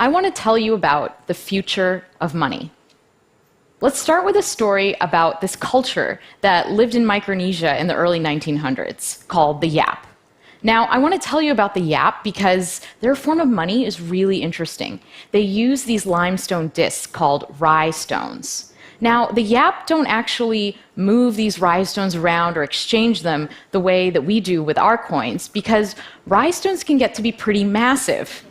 I want to tell you about the future of money. Let's start with a story about this culture that lived in Micronesia in the early 1900s called the Yap. Now, I want to tell you about the Yap because their form of money is really interesting. They use these limestone discs called rye stones. Now, the Yap don't actually move these rye stones around or exchange them the way that we do with our coins because rye stones can get to be pretty massive.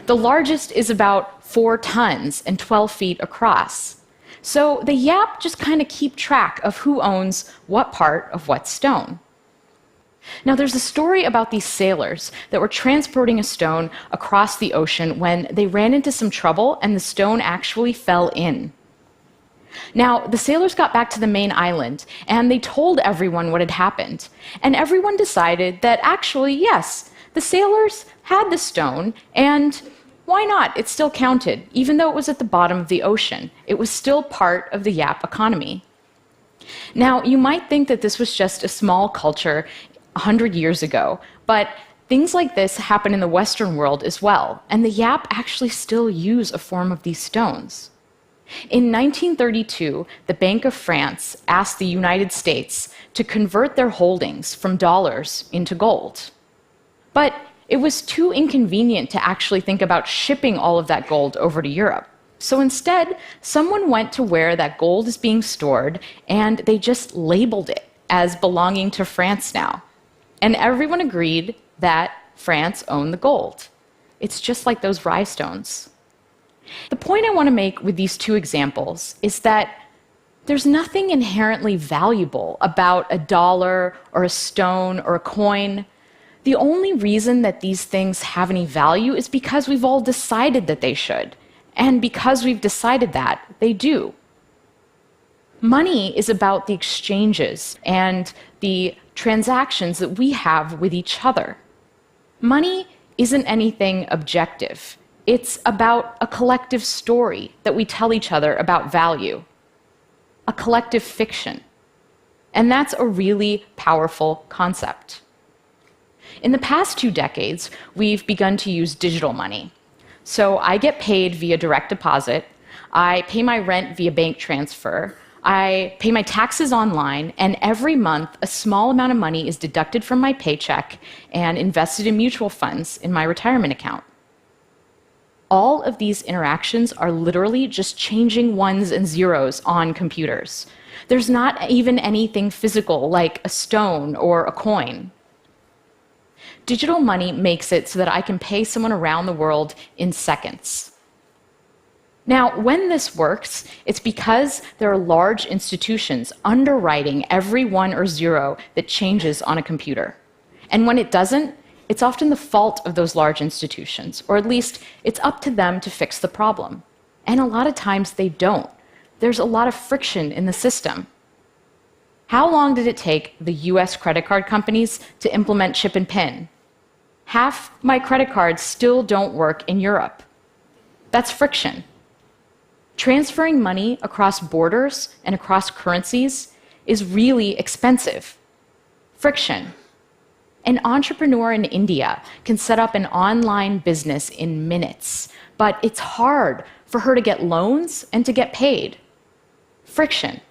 The largest is about 4 tons and 12 feet across. So the Yap just kind of keep track of who owns what part of what stone. Now, there's a story about these sailors that were transporting a stone across the ocean when they ran into some trouble and the stone actually fell in. Now, the sailors got back to the main island and they told everyone what had happened. And everyone decided that actually, yes, the sailors had the stone and why not? It still counted, even though it was at the bottom of the ocean. It was still part of the Yap economy. Now, you might think that this was just a small culture 100 years ago, but things like this happen in the Western world as well, and the Yap actually still use a form of these stones. In 1932, the Bank of France asked the United States to convert their holdings from dollars into gold. But it was too inconvenient to actually think about shipping all of that gold over to Europe. So instead, someone went to where that gold is being stored, and they just labeled it as belonging to France now. And everyone agreed that France owned the gold. It's just like those rye stones. The point I want to make with these two examples is that there's nothing inherently valuable about a dollar or a stone or a coin. The only reason that these things have any value is because we've all decided that they should. And because we've decided that, they do. Money is about the exchanges and the transactions that we have with each other. Money isn't anything objective. It's about a collective story that we tell each other about value, a collective fiction. And that's a really powerful concept. In the past 2 decades, we've begun to use digital money. So I get paid via direct deposit, I pay my rent via bank transfer, I pay my taxes online, and every month a small amount of money is deducted from my paycheck and invested in mutual funds in my retirement account. All of these interactions are literally just changing ones and zeros on computers. There's not even anything physical like a stone or a coin. Digital money makes it so that I can pay someone around the world in seconds. Now, when this works, it's because there are large institutions underwriting every 1 or 0 that changes on a computer. And when it doesn't, it's often the fault of those large institutions, or at least it's up to them to fix the problem. And a lot of times they don't. There's a lot of friction in the system. How long did it take the US credit card companies to implement chip and PIN? Half my credit cards still don't work in Europe. That's friction. Transferring money across borders and across currencies is really expensive. Friction. An entrepreneur in India can set up an online business in minutes, but it's hard for her to get loans and to get paid. Friction.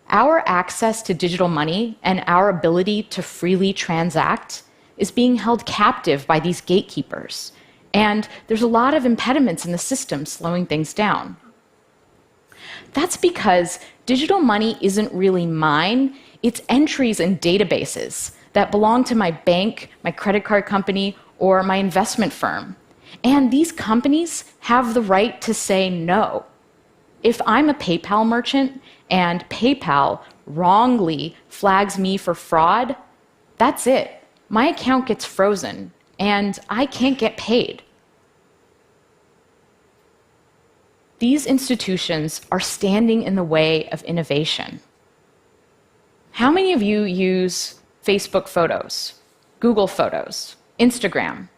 Our access to digital money and our ability to freely transact is being held captive by these gatekeepers. And there's a lot of impediments in the system slowing things down. That's because digital money isn't really mine, it's entries in databases that belong to my bank, my credit card company, or my investment firm. And these companies have the right to say no. If I'm a PayPal merchant and PayPal wrongly flags me for fraud, that's it. My account gets frozen and I can't get paid. These institutions are standing in the way of innovation. How many of you use Facebook Photos, Google Photos, Instagram?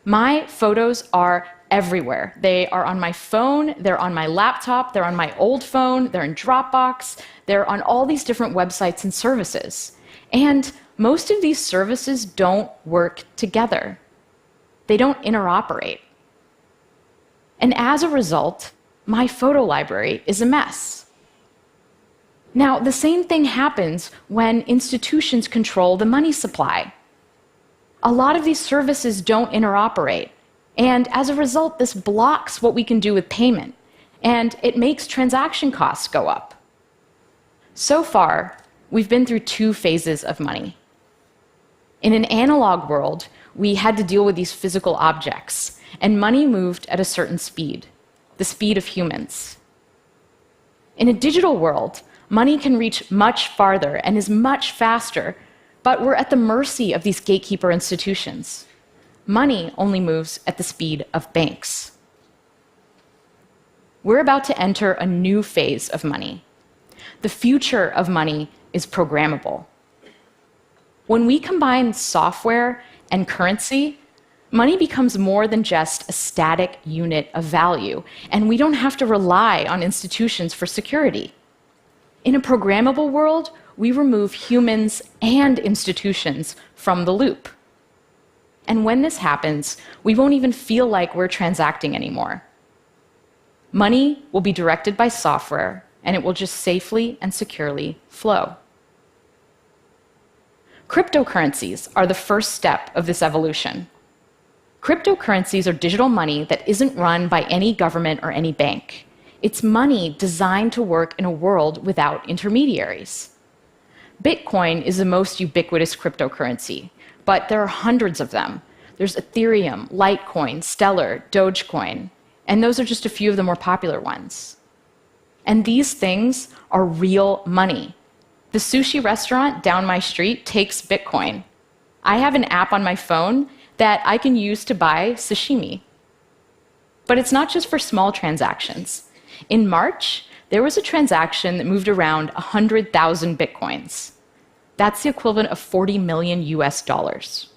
My photos are everywhere. They are on my phone, they're on my laptop, they're on my old phone, they're in Dropbox, they're on all these different websites and services. And most of these services don't work together. They don't interoperate. And as a result, my photo library is a mess. Now, the same thing happens when institutions control the money supply. A lot of these services don't interoperate, and as a result, this blocks what we can do with payment, and it makes transaction costs go up. So far, we've been through two phases of money. In an analog world, we had to deal with these physical objects, and money moved at a certain speed, the speed of humans. In a digital world, money can reach much farther and is much faster, but we're at the mercy of these gatekeeper institutions. Money only moves at the speed of banks. We're about to enter a new phase of money. The future of money is programmable. When we combine software and currency, money becomes more than just a static unit of value, and we don't have to rely on institutions for security. In a programmable world, we remove humans and institutions from the loop. And when this happens, we won't even feel like we're transacting anymore. Money will be directed by software, and it will just safely and securely flow. Cryptocurrencies are the first step of this evolution. Cryptocurrencies are digital money that isn't run by any government or any bank. It's money designed to work in a world without intermediaries. Bitcoin is the most ubiquitous cryptocurrency, but there are hundreds of them. There's Ethereum, Litecoin, Stellar, Dogecoin, and those are just a few of the more popular ones. And these things are real money. The sushi restaurant down my street takes Bitcoin. I have an app on my phone that I can use to buy sashimi. But it's not just for small transactions. In March, there was a transaction that moved around 100,000 Bitcoins. That's the equivalent of 40 million US dollars.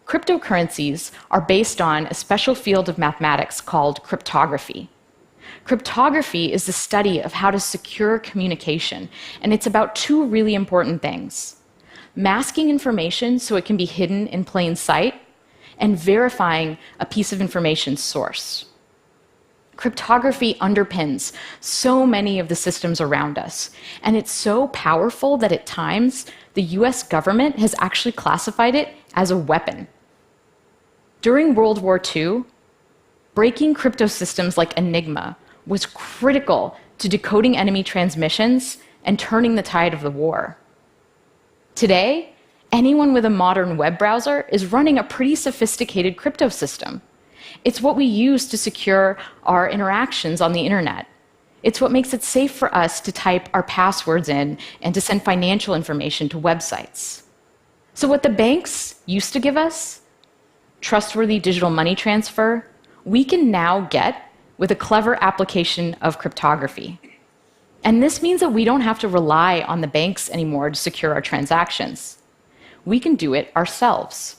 Cryptocurrencies are based on a special field of mathematics called cryptography. Cryptography is the study of how to secure communication, and it's about two really important things: masking information so it can be hidden in plain sight, and verifying a piece of information's source. Cryptography underpins so many of the systems around us, and it's so powerful that at times the US government has actually classified it as a weapon. During World War II, breaking crypto systems like Enigma was critical to decoding enemy transmissions and turning the tide of the war. Today, anyone with a modern web browser is running a pretty sophisticated crypto system. It's what we use to secure our interactions on the internet. It's what makes it safe for us to type our passwords in and to send financial information to websites. So what the banks used to give us, trustworthy digital money transfer, we can now get with a clever application of cryptography. And this means that we don't have to rely on the banks anymore to secure our transactions. We can do it ourselves.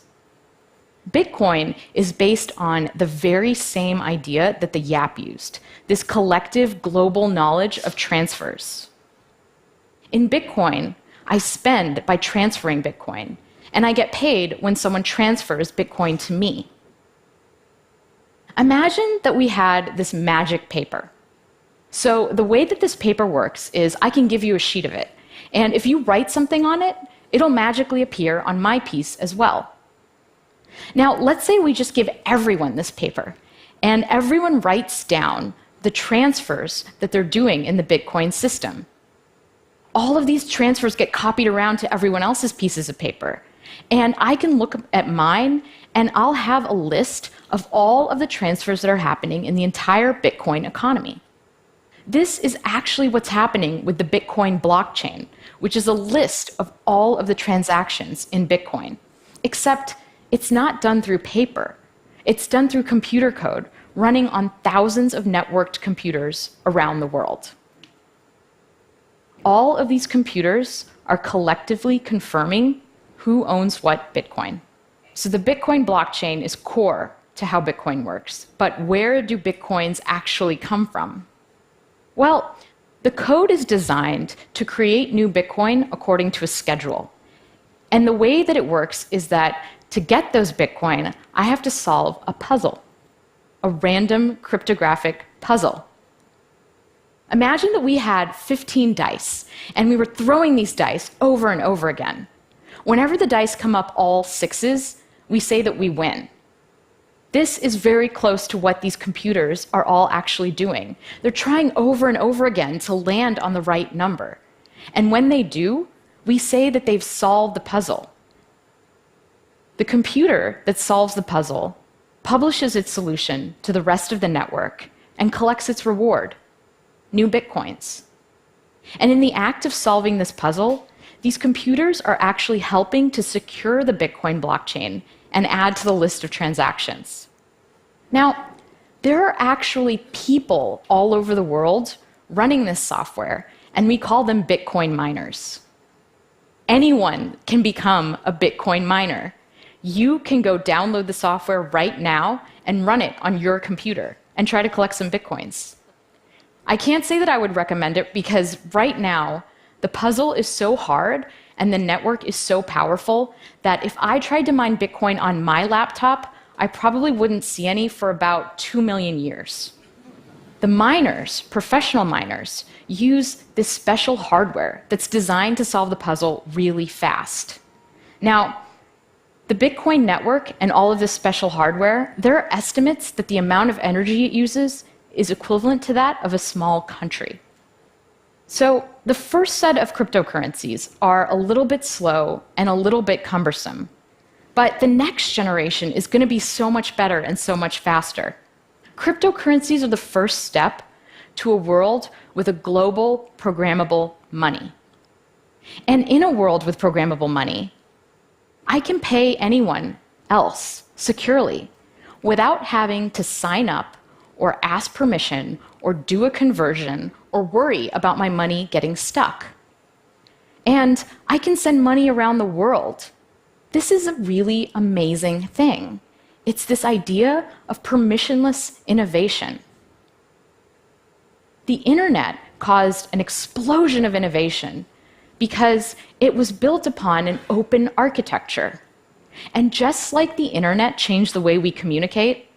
Bitcoin is based on the very same idea that the YAP used, this collective global knowledge of transfers. In Bitcoin, I spend by transferring Bitcoin, and I get paid when someone transfers Bitcoin to me. Imagine that we had this magic paper. So the way that this paper works is I can give you a sheet of it, and if you write something on it, it'll magically appear on my piece as well. Now, let's say we just give everyone this paper, and everyone writes down the transfers that they're doing in the Bitcoin system. All of these transfers get copied around to everyone else's pieces of paper, and I can look at mine, and I'll have a list of all of the transfers that are happening in the entire Bitcoin economy. This is actually what's happening with the Bitcoin blockchain, which is a list of all of the transactions in Bitcoin, except it's not done through paper. It's done through computer code running on thousands of networked computers around the world. All of these computers are collectively confirming who owns what Bitcoin. So the Bitcoin blockchain is core to how Bitcoin works. But where do Bitcoins actually come from? Well, the code is designed to create new Bitcoin according to a schedule. And the way that it works is that to get those Bitcoin, I have to solve a puzzle. a random cryptographic puzzle. Imagine that we had 15 dice, and we were throwing these dice over and over again. Whenever the dice come up all sixes, we say that we win. This is very close to what these computers are all actually doing. They're trying over and over again to land on the right number. And when they do, we say that they've solved the puzzle. The computer that solves the puzzle publishes its solution to the rest of the network and collects its reward, new bitcoins. And in the act of solving this puzzle, these computers are actually helping to secure the Bitcoin blockchain and add to the list of transactions. Now, there are actually people all over the world running this software, and we call them Bitcoin miners. Anyone can become a Bitcoin miner. You can go download the software right now and run it on your computer and try to collect some Bitcoins. I can't say that I would recommend it because right now, the puzzle is so hard and the network is so powerful that if I tried to mine Bitcoin on my laptop, I probably wouldn't see any for about 2 million years. The miners, professional miners, use this special hardware that's designed to solve the puzzle really fast. Now, the Bitcoin network and all of this special hardware, there are estimates that the amount of energy it uses is equivalent to that of a small country. So the first set of cryptocurrencies are a little bit slow and a little bit cumbersome. But the next generation is going to be so much better and so much faster. Cryptocurrencies are the first step to a world with a global programmable money. And in a world with programmable money, I can pay anyone else securely without having to sign up or ask permission or do a conversion or worry about my money getting stuck. And I can send money around the world. This is a really amazing thing. It's this idea of permissionless innovation. The internet caused an explosion of innovation because it was built upon an open architecture. And just like the internet changed the way we communicate,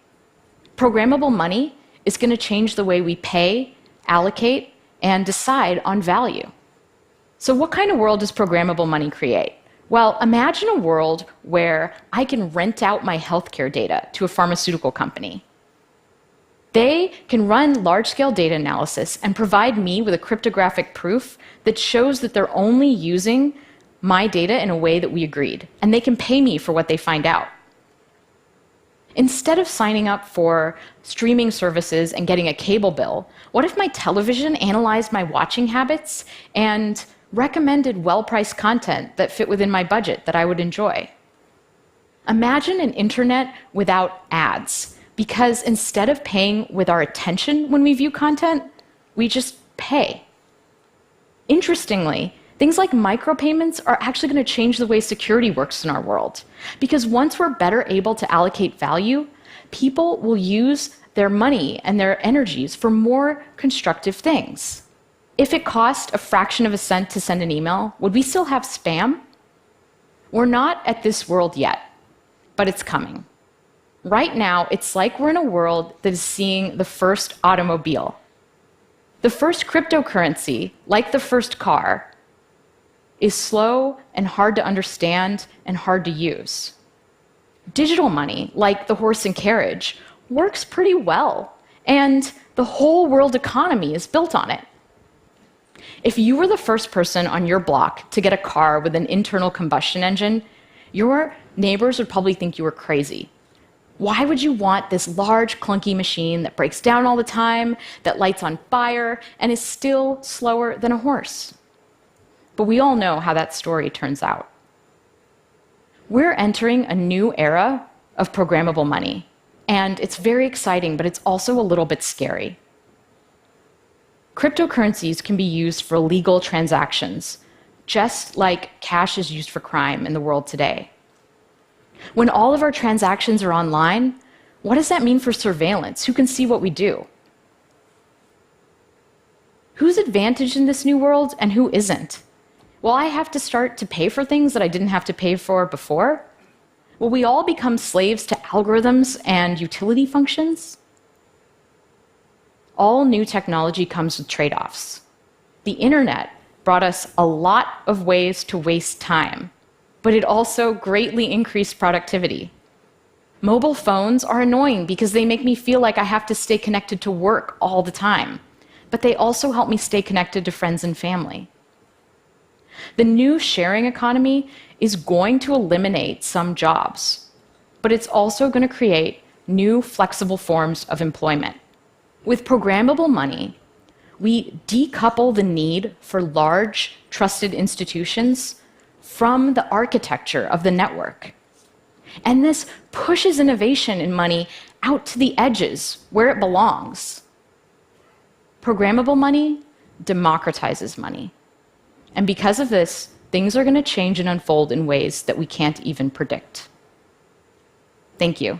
programmable money is going to change the way we pay, allocate, and decide on value. So what kind of world does programmable money create? Well, imagine a world where I can rent out my healthcare data to a pharmaceutical company. They can run large-scale data analysis and provide me with a cryptographic proof that shows that they're only using my data in a way that we agreed, and they can pay me for what they find out. Instead of signing up for streaming services and getting a cable bill, what if my television analyzed my watching habits and recommended well-priced content that fit within my budget that I would enjoy? Imagine an internet without ads, because instead of paying with our attention when we view content, we just pay. Interestingly, things like micropayments are actually going to change the way security works in our world. Because once we're better able to allocate value, people will use their money and their energies for more constructive things. If it cost a fraction of a cent to send an email, would we still have spam? We're not at this world yet, but it's coming. Right now, it's like we're in a world that is seeing the first automobile. The first cryptocurrency, like the first car, is slow and hard to understand and hard to use. Digital money, like the horse and carriage, works pretty well, and the whole world economy is built on it. If you were the first person on your block to get a car with an internal combustion engine, your neighbors would probably think you were crazy. Why would you want this large, clunky machine that breaks down all the time, that lights on fire, and is still slower than a horse? But we all know how that story turns out. We're entering a new era of programmable money, and it's very exciting, but it's also a little bit scary. Cryptocurrencies can be used for legal transactions, just like cash is used for crime in the world today. When all of our transactions are online, what does that mean for surveillance? Who can see what we do? Who's advantaged in this new world and who isn't? Will I have to start to pay for things that I didn't have to pay for before? Will we all become slaves to algorithms and utility functions? all new technology comes with trade-offs. The internet brought us a lot of ways to waste time, but it also greatly increased productivity. Mobile phones are annoying because they make me feel like I have to stay connected to work all the time, but they also help me stay connected to friends and family. The new sharing economy is going to eliminate some jobs, but it's also going to create new flexible forms of employment. With programmable money, we decouple the need for large, trusted institutions from the architecture of the network. And this pushes innovation in money out to the edges where it belongs. Programmable money democratizes money. And because of this, things are going to change and unfold in ways that we can't even predict. Thank you.